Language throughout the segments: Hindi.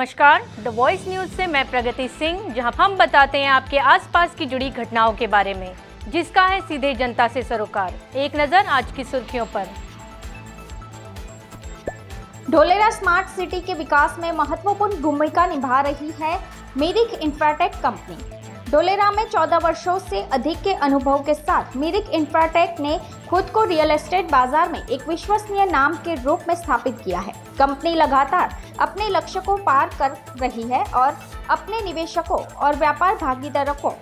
नमस्कार, द वॉइस न्यूज से मैं प्रगति सिंह, जहां हम बताते हैं आपके आसपास की जुड़ी घटनाओं के बारे में, जिसका है सीधे जनता से सरोकार। एक नजर आज की सुर्खियों पर। ढोलेरा स्मार्ट सिटी के विकास में महत्वपूर्ण भूमिका निभा रही है मिरिक इंफ्राटेक कंपनी। ढोलेरा में 14 वर्षों से अधिक के अनुभव के साथ मिरिक इंफ्राटेक ने खुद को रियल एस्टेट बाजार में एक विश्वसनीय नाम के रूप में स्थापित किया है। कंपनी लगातार अपने लक्ष्य को पार कर रही है और अपने निवेशकों और व्यापार भागीदारों को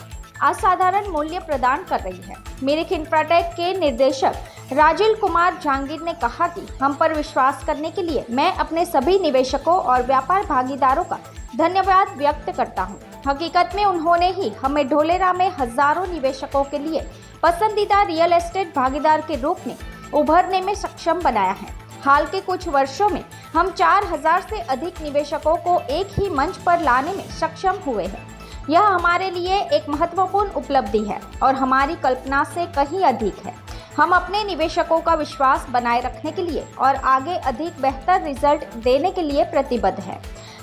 असाधारण मूल्य प्रदान कर रही है। मिरिक इंफ्राटेक के निर्देशक राजीव कुमार जहांगीर ने कहा कि हम पर विश्वास करने के लिए मैं अपने सभी निवेशकों और व्यापार भागीदारों का धन्यवाद व्यक्त करता हूं। हकीकत में उन्होंने ही हमें ढोलेरा में हजारों निवेशकों के लिए पसंदीदा रियल एस्टेट भागीदार के रूप में उभरने में सक्षम बनाया है। हाल के कुछ वर्षों में हम 4000 से अधिक निवेशकों को एक ही मंच पर लाने में सक्षम हुए हैं। यह हमारे लिए एक महत्वपूर्ण उपलब्धि है और हमारी कल्पना से कहीं अधिक है। हम अपने निवेशकों का विश्वास बनाए रखने के लिए और आगे अधिक बेहतर रिजल्ट देने के लिए प्रतिबद्ध है।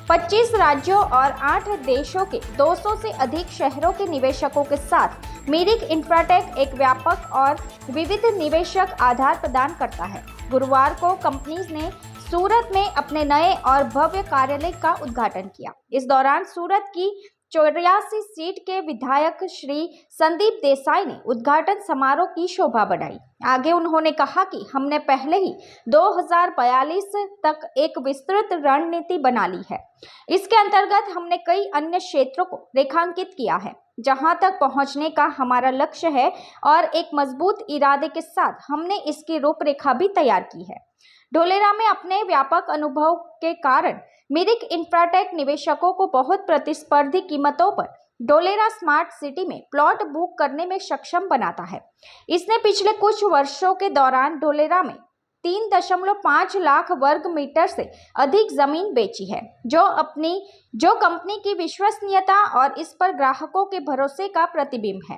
25 राज्यों और 8 देशों के 200 से अधिक शहरों के निवेशकों के साथ मिरिक इंफ्राटेक एक व्यापक और विविध निवेशक आधार प्रदान करता है। गुरुवार को कंपनी ने सूरत में अपने नए और भव्य कार्यालय का उद्घाटन किया। इस दौरान सूरत की 84 सीट के विधायक श्री संदीप देसाई ने उद्घाटन समारोह की शोभा बढ़ाई। आगे उन्होंने कहा कि हमने पहले ही 2042 तक एक विस्तृत रणनीति बना ली है। इसके अंतर्गत हमने कई अन्य क्षेत्रों को रेखांकित किया है जहां तक पहुंचने का हमारा लक्ष्य है और एक मजबूत इरादे के साथ हमने इसकी रूपरेखा भी तैयार की है। ढोलेरा में अपने व्यापक अनुभव के कारण मिरिक इंफ्राटेक निवेशकों को बहुत प्रतिस्पर्धी कीमतों पर ढोलेरा स्मार्ट सिटी में प्लॉट बुक करने में सक्षम बनाता है। इसने पिछले कुछ वर्षों के दौरान ढोलेरा में 3.5 लाख वर्ग मीटर से अधिक जमीन बेची है, जो कंपनी की विश्वसनीयता और इस पर ग्राहकों के भरोसे का प्रतिबिंब है।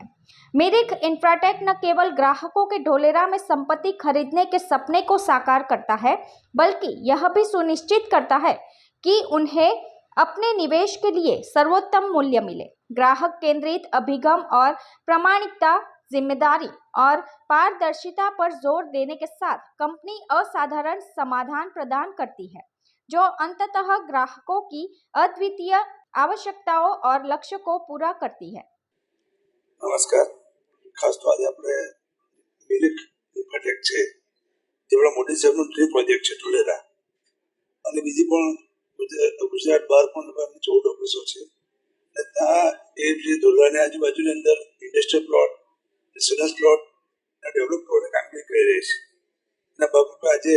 मिरिक इंफ्राटेक न केवल ग्राहकों के ढोलेरा में संपत्ति खरीदने के सपने को साकार करता है, बल्कि यह भी सुनिश्चित करता है कि उन्हें अपने निवेश के लिए सर्वोत्तम मूल्य मिले। ग्राहक केंद्रित अभिगम और प्रामाणिकता, जिम्मेदारी और पारदर्शिता पर जोर देने के साथ कंपनी असाधारण समाधान प्रदान करती है, जो अंततः ग्राहकों की अद्वितीय आवश्यकताओं और लक्ष्य को पूरा करती है। नमस्कार, खास तो आज આપણે મિરિક ઇન્ફ્રાટેક છે જે બड़ा મોટી સાહેબનો ડ્રીમ પ્રોજેક્ટ છે ઢોલેરા અને બીજી પણ ગુજરાત બહાર પણ 14 ઓફિસો છે અને ત્યાં એ જે ઢોલેરાની આજુબાજુની અંદર ઇન્ડસ્ટ્રીયલ પ્લોટ, રેસિડેન્સ પ્લોટ અને ડેવલપ પ્લોટની કામગીરી કરી રહી છે અને બાબતે આજે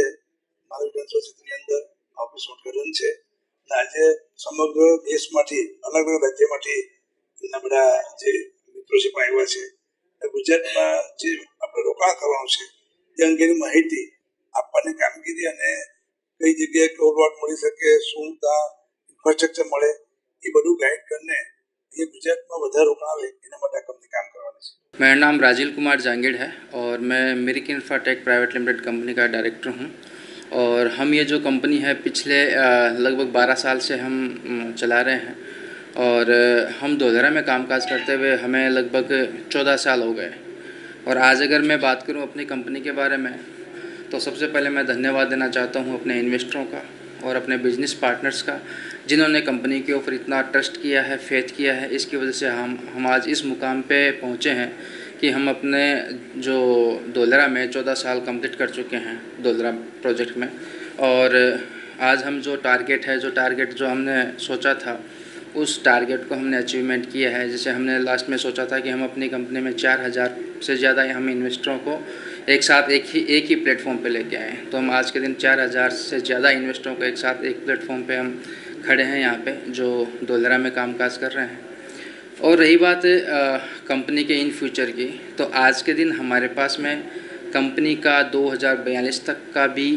મારા વિધાનસભા ક્ષેત્રની અંદર ઓફિસ ઉદ્ઘાટન છે અને આજે સમગ્ર દેશમાંથી અલગ અલગ રાજ્યમાંથી એના બધા જે મિત્રો આવ્યા છે ગુજરાતમાં જે આપણે રોકાણ કરવાનું છે એ અંગેની માહિતી આપવાની કામગીરી અને કઈ જગ્યાએ કેવો પ્લોટ મળી શકે, શું ત્યાં ઇન્ફ્રાસ્ટ્રક્ચર મળે, એ બધું ગાઈડ કરીને એ ગુજરાતમાં વધારે રોકાણ આવે એના માટે આ કંપની કામ કરવાની છે। मेरा नाम राजीव कुमार जहांगीर है और मैं Mirik Infratech private limited company का डायरेक्टर हूं। और हम ये जो कंपनी है पिछले लगभग 12 साल से हम चला रहे हैं और हम ढोलेरा में कामकाज करते हुए हमें लगभग 14 साल हो गए। और आज अगर मैं बात करूं अपनी कंपनी के बारे में तो सबसे पहले मैं धन्यवाद देना चाहता हूं अपने इन्वेस्टरों का और अपने बिजनेस पार्टनर्स का, जिन्होंने कंपनी के ऊपर इतना ट्रस्ट किया है, फेथ किया है। इसकी वजह से हम आज इस मुकाम पे पहुंचे हैं कि हम अपने जो ढोलेरा में 14 साल कंप्लीट कर चुके हैं ढोलेरा प्रोजेक्ट में। और आज हम जो टारगेट जो हमने सोचा था उस टारगेट को हमने अचीवमेंट किया है। जैसे हमने लास्ट में सोचा था कि हम अपनी कंपनी में 4000 से ज़्यादा हम इन्वेस्टरों को एक साथ एक ही प्लेटफॉर्म पे लेके आए। तो हम आज के दिन 4000 से ज़्यादा इन्वेस्टरों को एक साथ एक प्लेटफॉर्म पे हम खड़े हैं यहाँ पे, जो ढोलेरा में कामकाज कर रहे हैं। और रही बात कंपनी के इन फ्यूचर की, तो आज के दिन हमारे पास में कंपनी का 2042 तक का भी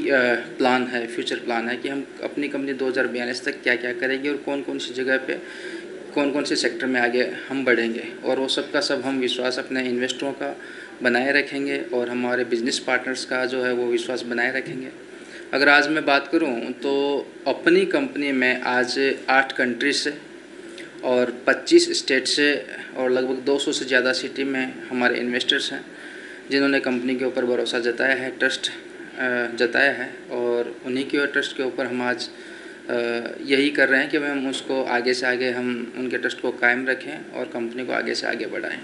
प्लान है, फ्यूचर प्लान है कि हम अपनी कंपनी 2042 तक क्या क्या करेंगे और कौन कौन सी जगह पे कौन कौन से सेक्टर में आगे हम बढ़ेंगे। और वो सब का सब हम विश्वास अपने इन्वेस्टरों का बनाए रखेंगे और हमारे बिजनेस पार्टनर्स का जो है वो विश्वास बनाए रखेंगे। अगर आज मैं बात करूं तो अपनी कंपनी में आज 8 कंट्री से और 25 स्टेट से और लगभग 200 से ज़्यादा सिटी में हमारे इन्वेस्टर्स हैं जिन्होंने कंपनी के ऊपर भरोसा जताया है, ट्रस्ट जताया है, और उन्हीं के ट्रस्ट के ऊपर हम आज यही कर रहे हैं कि हम उसको आगे से आगे हम उनके ट्रस्ट को कायम रखें और कंपनी को आगे से आगे बढ़ाएं।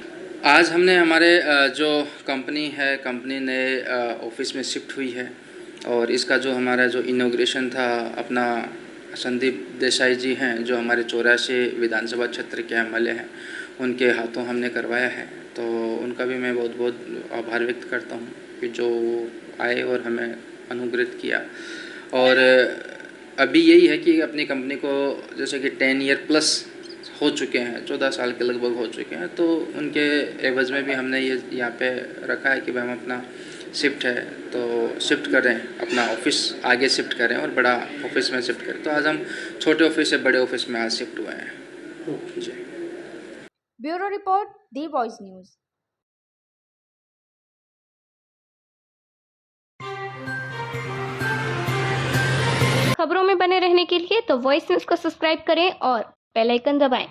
आज हमने हमारे जो कंपनी है, कंपनी नए ऑफिस में शिफ्ट हुई है और इसका जो हमारा जो इनॉग्रेशन था अपना संदीप देसाई जी हैं जो हमारे 84 विधानसभा क्षेत्र के एमएलए हैं, उनके हाथों हमने करवाया है। तो उनका भी मैं बहुत बहुत आभार व्यक्त करता हूँ कि जो आए और हमें अनुग्रहित किया। और अभी यही है कि अपनी कंपनी को जैसे कि 10 ईयर प्लस हो चुके हैं, 14 साल के लगभग हो चुके हैं, तो उनके एवज में भी हमने ये यहाँ पे रखा है कि भाई हम अपना शिफ्ट है तो शिफ्ट करें, अपना ऑफिस आगे शिफ्ट करें और बड़ा ऑफिस में शिफ्ट करें। तो आज हम छोटे ऑफिस से बड़े ऑफिस में आज शिफ्ट हुए हैं जी। Bureau report, the voice news. खबरों में बने रहने के लिए तो वॉइस न्यूज़ को सब्सक्राइब करें और बेल आइकन दबाएं।